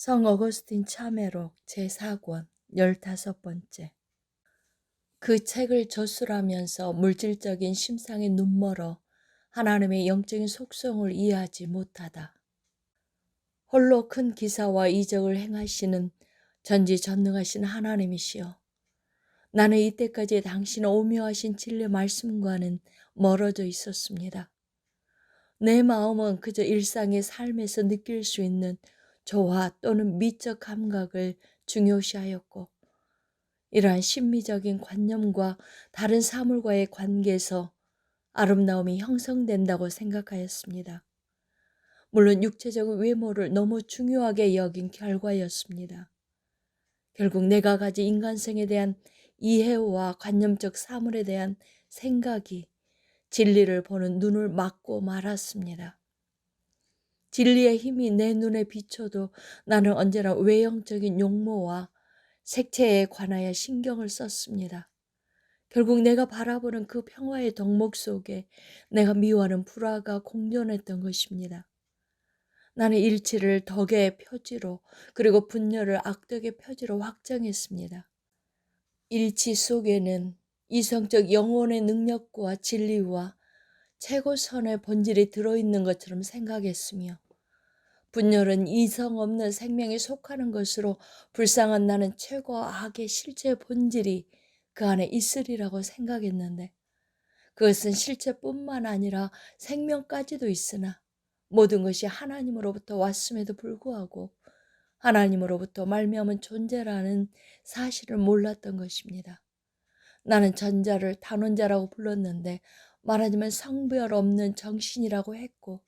성 어거스틴 참회록 제4권 15번째. 그 책을 저술하면서 물질적인 심상에 눈멀어 하나님의 영적인 속성을 이해하지 못하다. 홀로 큰 기사와 이적을 행하시는 전지전능하신 하나님이시여, 나는 이때까지 당신의 오묘하신 진리 말씀과는 멀어져 있었습니다. 내 마음은 그저 일상의 삶에서 느낄 수 있는 조화 또는 미적 감각을 중요시하였고, 이러한 심미적인 관념과 다른 사물과의 관계에서 아름다움이 형성된다고 생각하였습니다. 물론 육체적인 외모를 너무 중요하게 여긴 결과였습니다. 결국 내가 가진 인간성에 대한 이해와 관념적 사물에 대한 생각이 진리를 보는 눈을 막고 말았습니다. 진리의 힘이 내 눈에 비춰도 나는 언제나 외형적인 용모와 색채에 관하여 신경을 썼습니다. 결국 내가 바라보는 그 평화의 덕목 속에 내가 미워하는 불화가 공존했던 것입니다. 나는 일치를 덕의 표지로, 그리고 분열을 악덕의 표지로 확정했습니다. 일치 속에는 이성적 영혼의 능력과 진리와 최고선의 본질이 들어있는 것처럼 생각했으며, 분열은 이성 없는 생명에 속하는 것으로 불쌍한 나는 최고와 악의 실제 본질이 그 안에 있으리라고 생각했는데, 그것은 실체뿐만 아니라 생명까지도 있으나 모든 것이 하나님으로부터 왔음에도 불구하고 하나님으로부터 말미암은 존재라는 사실을 몰랐던 것입니다. 나는 전자를 단원자라고 불렀는데, 말하자면 성별 없는 정신이라고 했고,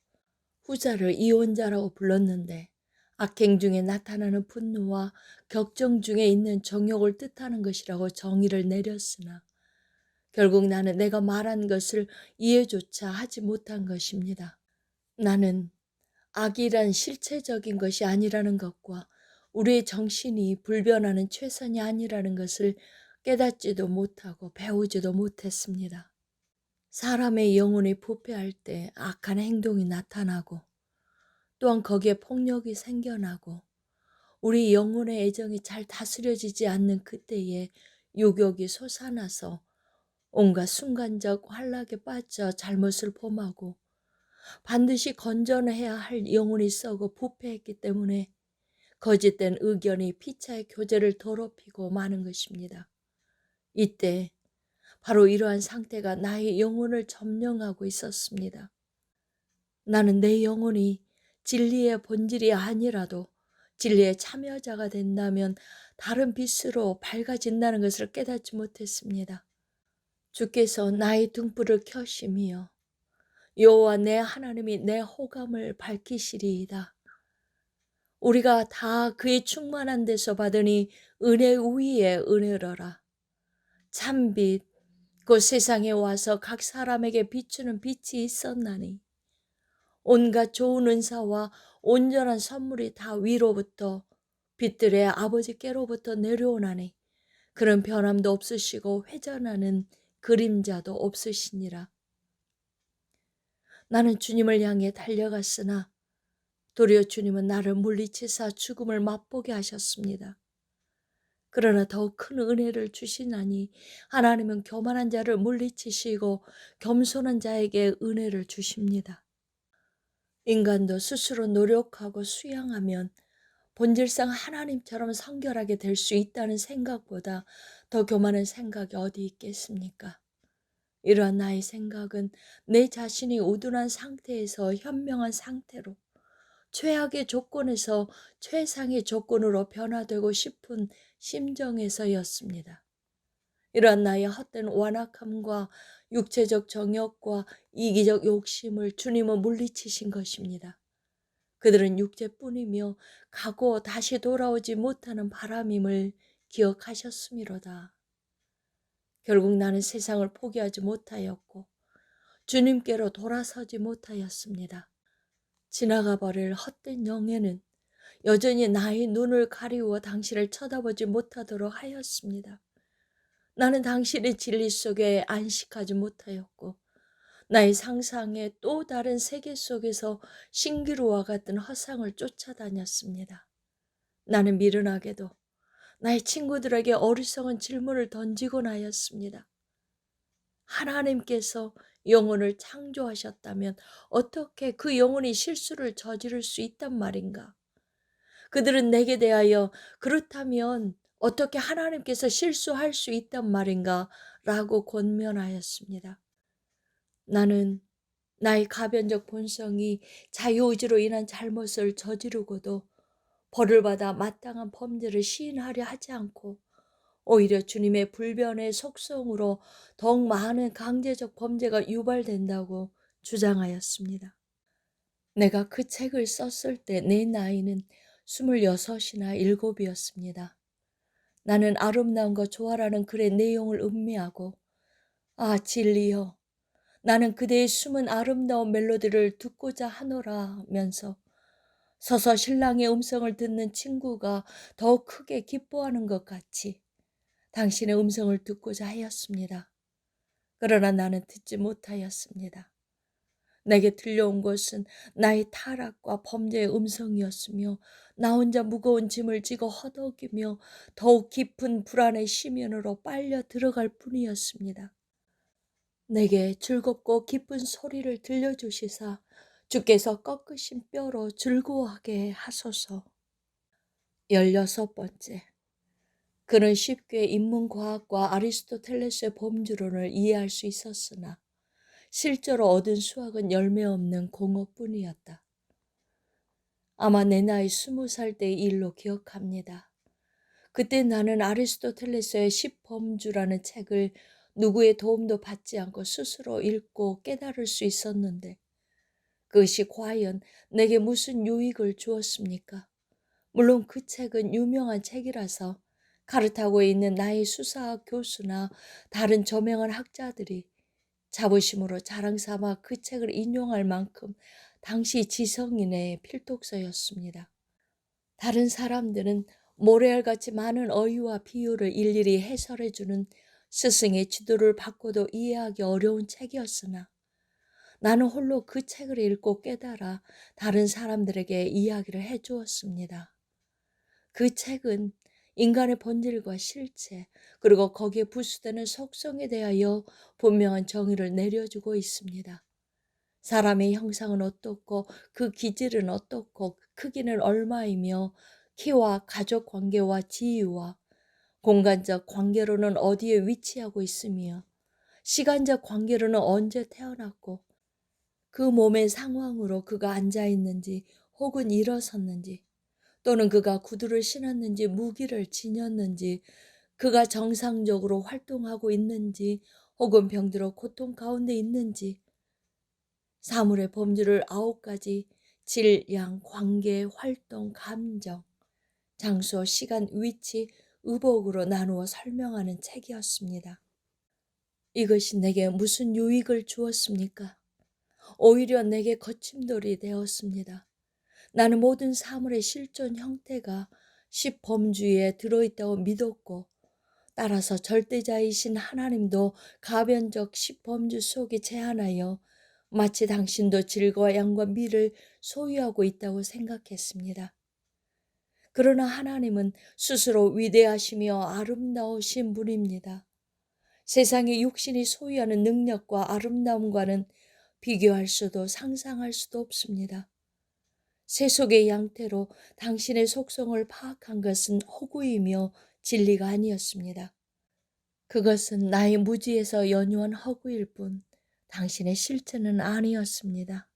후자를 이혼자라고 불렀는데 악행 중에 나타나는 분노와 격정 중에 있는 정욕을 뜻하는 것이라고 정의를 내렸으나, 결국 나는 내가 말한 것을 이해조차 하지 못한 것입니다. 나는 악이란 실체적인 것이 아니라는 것과 우리의 정신이 불변하는 최선이 아니라는 것을 깨닫지도 못하고 배우지도 못했습니다. 사람의 영혼이 부패할 때 악한 행동이 나타나고, 또한 거기에 폭력이 생겨나고, 우리 영혼의 애정이 잘 다스려지지 않는 그때에 유욕이 솟아나서 온갖 순간적 환락에 빠져 잘못을 범하고, 반드시 건전해야 할 영혼이 썩어 부패했기 때문에 거짓된 의견이 피차의 교제를 더럽히고 마는 것입니다. 이때 바로 이러한 상태가 나의 영혼을 점령하고 있었습니다. 나는 내 영혼이 진리의 본질이 아니라도 진리의 참여자가 된다면 다른 빛으로 밝아진다는 것을 깨닫지 못했습니다. 주께서 나의 등불을 켜시며 여호와 내 하나님이 내 호감을 밝히시리이다. 우리가 다 그의 충만한 데서 받으니 은혜 위에 은혜로라. 참빛 그 세상에 와서 각 사람에게 비추는 빛이 있었나니, 온갖 좋은 은사와 온전한 선물이 다 위로부터 빛들의 아버지께로부터 내려오나니, 그런 변함도 없으시고 회전하는 그림자도 없으시니라. 나는 주님을 향해 달려갔으나 도리어 주님은 나를 물리치사 죽음을 맛보게 하셨습니다. 그러나 더욱 큰 은혜를 주시나니 하나님은 교만한 자를 물리치시고 겸손한 자에게 은혜를 주십니다. 인간도 스스로 노력하고 수양하면 본질상 하나님처럼 성결하게 될 수 있다는 생각보다 더 교만한 생각이 어디 있겠습니까? 이러한 나의 생각은 내 자신이 우둔한 상태에서 현명한 상태로, 최악의 조건에서 최상의 조건으로 변화되고 싶은 심정에서였습니다. 이러한 나의 헛된 완악함과 육체적 정욕과 이기적 욕심을 주님은 물리치신 것입니다. 그들은 육체뿐이며 가고 다시 돌아오지 못하는 바람임을 기억하셨음이로다. 결국 나는 세상을 포기하지 못하였고 주님께로 돌아서지 못하였습니다. 지나가 버릴 헛된 영예는 여전히 나의 눈을 가리워 당신을 쳐다보지 못하도록 하였습니다. 나는 당신의 진리 속에 안식하지 못하였고, 나의 상상의 또 다른 세계 속에서 신기루와 같은 허상을 쫓아다녔습니다. 나는 미련하게도 나의 친구들에게 어리석은 질문을 던지곤 하였습니다. 하나님께서 영혼을 창조하셨다면 어떻게 그 영혼이 실수를 저지를 수 있단 말인가? 그들은 내게 대하여 그렇다면 어떻게 하나님께서 실수할 수 있단 말인가? 라고 권면하였습니다. 나는 나의 가변적 본성이 자유의지로 인한 잘못을 저지르고도 벌을 받아 마땅한 범죄를 시인하려 하지 않고 오히려 주님의 불변의 속성으로 더욱 많은 강제적 범죄가 유발된다고 주장하였습니다. 내가 그 책을 썼을 때 내 나이는 26이나 7이었습니다. 나는 아름다움과 조화라는 글의 내용을 음미하고 아 진리여 나는 그대의 숨은 아름다운 멜로디를 듣고자 하노라면서 서서 신랑의 음성을 듣는 친구가 더욱 크게 기뻐하는 것 같이 당신의 음성을 듣고자 하였습니다. 그러나 나는 듣지 못하였습니다. 내게 들려온 것은 나의 타락과 범죄의 음성이었으며 나 혼자 무거운 짐을 지고 허덕이며 더욱 깊은 불안의 심연으로 빨려 들어갈 뿐이었습니다. 내게 즐겁고 기쁜 소리를 들려주시사 주께서 꺾으신 뼈로 즐거워하게 하소서. 16번째. 그는 쉽게 인문과학과 아리스토텔레스의 범주론을 이해할 수 있었으나 실제로 얻은 수학은 열매 없는 공업뿐이었다. 아마 내 나이 20살 때의 일로 기억합니다. 그때 나는 아리스토텔레스의 10범주라는 책을 누구의 도움도 받지 않고 스스로 읽고 깨달을 수 있었는데 그것이 과연 내게 무슨 유익을 주었습니까? 물론 그 책은 유명한 책이라서 카르타고에 있는 나의 수사학 교수나 다른 저명한 학자들이 자부심으로 자랑 삼아 그 책을 인용할 만큼 당시 지성인의 필독서였습니다. 다른 사람들은 모래알같이 많은 어휘와 비유를 일일이 해설해주는 스승의 지도를 받고도 이해하기 어려운 책이었으나 나는 홀로 그 책을 읽고 깨달아 다른 사람들에게 이야기를 해주었습니다. 그 책은 인간의 본질과 실체 그리고 거기에 부수되는 속성에 대하여 분명한 정의를 내려주고 있습니다. 사람의 형상은 어떻고 그 기질은 어떻고 크기는 얼마이며 키와 가족 관계와 지위와 공간적 관계로는 어디에 위치하고 있으며 시간적 관계로는 언제 태어났고 그 몸의 상황으로 그가 앉아 있는지 혹은 일어섰는지 또는 그가 구두를 신었는지 무기를 지녔는지 그가 정상적으로 활동하고 있는지 혹은 병들어 고통 가운데 있는지 사물의 범주를 9가지 질, 양, 관계, 활동, 감정, 장소, 시간, 위치, 의복으로 나누어 설명하는 책이었습니다. 이것이 내게 무슨 유익을 주었습니까? 오히려 내게 거침돌이 되었습니다. 나는 모든 사물의 실존 형태가 10범주에 들어있다고 믿었고 따라서 절대자이신 하나님도 가변적 10범주 속에 제한하여 마치 당신도 질과 양과 미를 소유하고 있다고 생각했습니다. 그러나 하나님은 스스로 위대하시며 아름다우신 분입니다. 세상의 육신이 소유하는 능력과 아름다움과는 비교할 수도 상상할 수도 없습니다. 세속의 양태로 당신의 속성을 파악한 것은 허구이며 진리가 아니었습니다. 그것은 나의 무지에서 연유한 허구일 뿐 당신의 실체는 아니었습니다.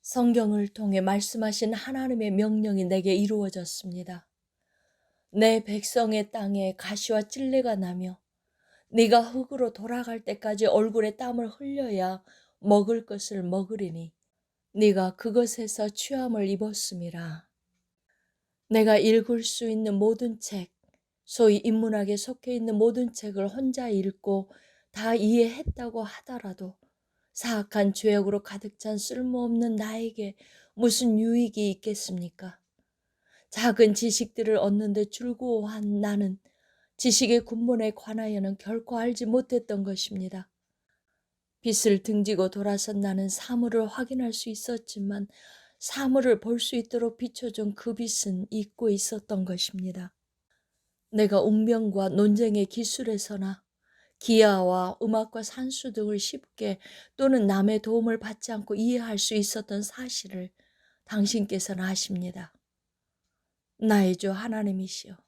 성경을 통해 말씀하신 하나님의 명령이 내게 이루어졌습니다. 내 백성의 땅에 가시와 찔레가 나며 네가 흙으로 돌아갈 때까지 얼굴에 땀을 흘려야 먹을 것을 먹으리니 네가 그것에서 취함을 입었음이라. 내가 읽을 수 있는 모든 책, 소위 인문학에 속해 있는 모든 책을 혼자 읽고 다 이해했다고 하더라도 사악한 죄악으로 가득 찬 쓸모없는 나에게 무슨 유익이 있겠습니까? 작은 지식들을 얻는데 즐거워한 나는 지식의 근본에 관하여는 결코 알지 못했던 것입니다. 빛을 등지고 돌아선 나는 사물을 확인할 수 있었지만 사물을 볼 수 있도록 비춰준 그 빛은 잊고 있었던 것입니다. 내가 운명과 논쟁의 기술에서나 기하와 음악과 산수 등을 쉽게 또는 남의 도움을 받지 않고 이해할 수 있었던 사실을 당신께서는 아십니다. 나의 주 하나님이시여,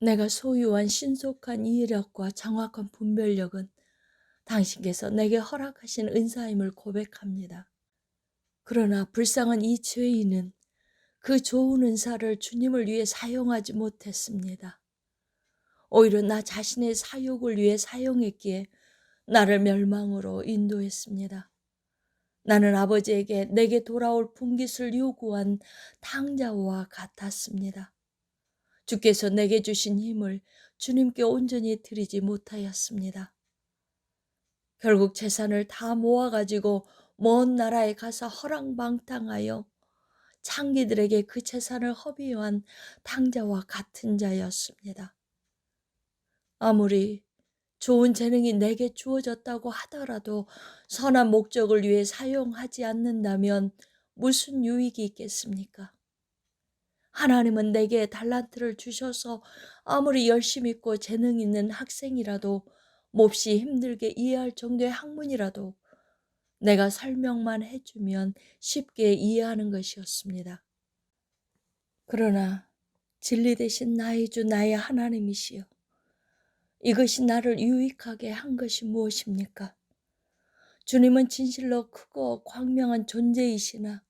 내가 소유한 신속한 이해력과 정확한 분별력은 당신께서 내게 허락하신 은사임을 고백합니다. 그러나 불쌍한 이 죄인은 그 좋은 은사를 주님을 위해 사용하지 못했습니다. 오히려 나 자신의 사욕을 위해 사용했기에 나를 멸망으로 인도했습니다. 나는 아버지에게 내게 돌아올 분깃을 요구한 탕자와 같았습니다. 주께서 내게 주신 힘을 주님께 온전히 드리지 못하였습니다. 결국 재산을 다 모아가지고 먼 나라에 가서 허랑방탕하여 창기들에게 그 재산을 허비한 탕자와 같은 자였습니다. 아무리 좋은 재능이 내게 주어졌다고 하더라도 선한 목적을 위해 사용하지 않는다면 무슨 유익이 있겠습니까? 하나님은 내게 달란트를 주셔서 아무리 열심 있고 재능 있는 학생이라도 몹시 힘들게 이해할 정도의 학문이라도 내가 설명만 해주면 쉽게 이해하는 것이었습니다. 그러나 진리 되신 나의 주 나의 하나님이시여, 이것이 나를 유익하게 한 것이 무엇입니까? 주님은 진실로 크고 광명한 존재이시나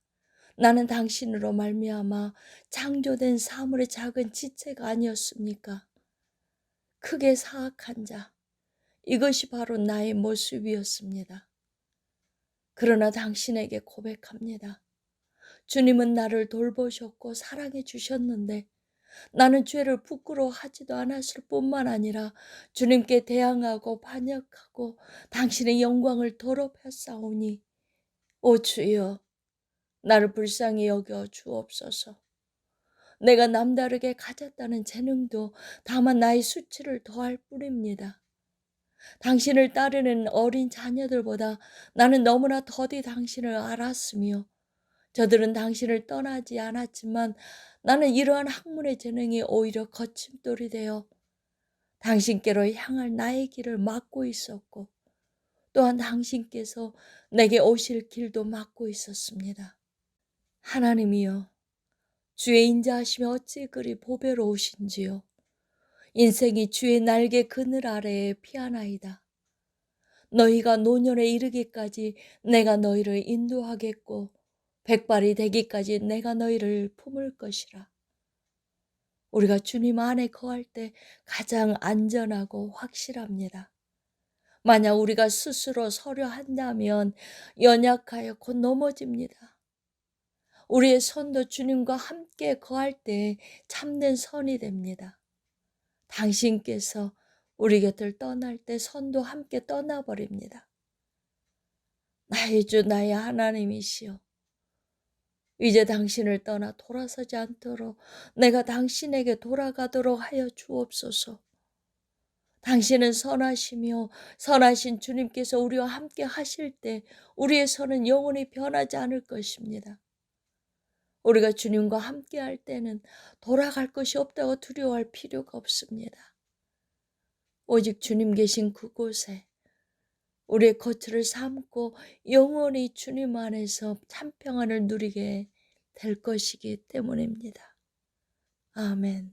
나는 당신으로 말미암아 창조된 사물의 작은 지체가 아니었습니까? 크게 사악한 자, 이것이 바로 나의 모습이었습니다. 그러나 당신에게 고백합니다. 주님은 나를 돌보셨고 사랑해 주셨는데 나는 죄를 부끄러워하지도 않았을 뿐만 아니라 주님께 대항하고 반역하고 당신의 영광을 더럽혔사오니 오 주여, 나를 불쌍히 여겨 주옵소서. 내가 남다르게 가졌다는 재능도 다만 나의 수치를 더할 뿐입니다. 당신을 따르는 어린 자녀들보다 나는 너무나 더디 당신을 알았으며 저들은 당신을 떠나지 않았지만 나는 이러한 학문의 재능이 오히려 거침돌이 되어 당신께로 향할 나의 길을 막고 있었고 또한 당신께서 내게 오실 길도 막고 있었습니다. 하나님이여, 주의 인자하심이 어찌 그리 보배로우신지요. 인생이 주의 날개 그늘 아래에 피하나이다. 너희가 노년에 이르기까지 내가 너희를 인도하겠고 백발이 되기까지 내가 너희를 품을 것이라. 우리가 주님 안에 거할 때 가장 안전하고 확실합니다. 만약 우리가 스스로 서려 한다면 연약하여 곧 넘어집니다. 우리의 선도 주님과 함께 거할 때 참된 선이 됩니다. 당신께서 우리 곁을 떠날 때 선도 함께 떠나버립니다. 나의 주 나의 하나님이시여, 이제 당신을 떠나 돌아서지 않도록 내가 당신에게 돌아가도록 하여 주옵소서. 당신은 선하시며 선하신 주님께서 우리와 함께 하실 때 우리의 선은 영원히 변하지 않을 것입니다. 우리가 주님과 함께 할 때는 돌아갈 것이 없다고 두려워할 필요가 없습니다. 오직 주님 계신 그곳에 우리의 거처를 삼고 영원히 주님 안에서 참 평안을 누리게 될 것이기 때문입니다. 아멘.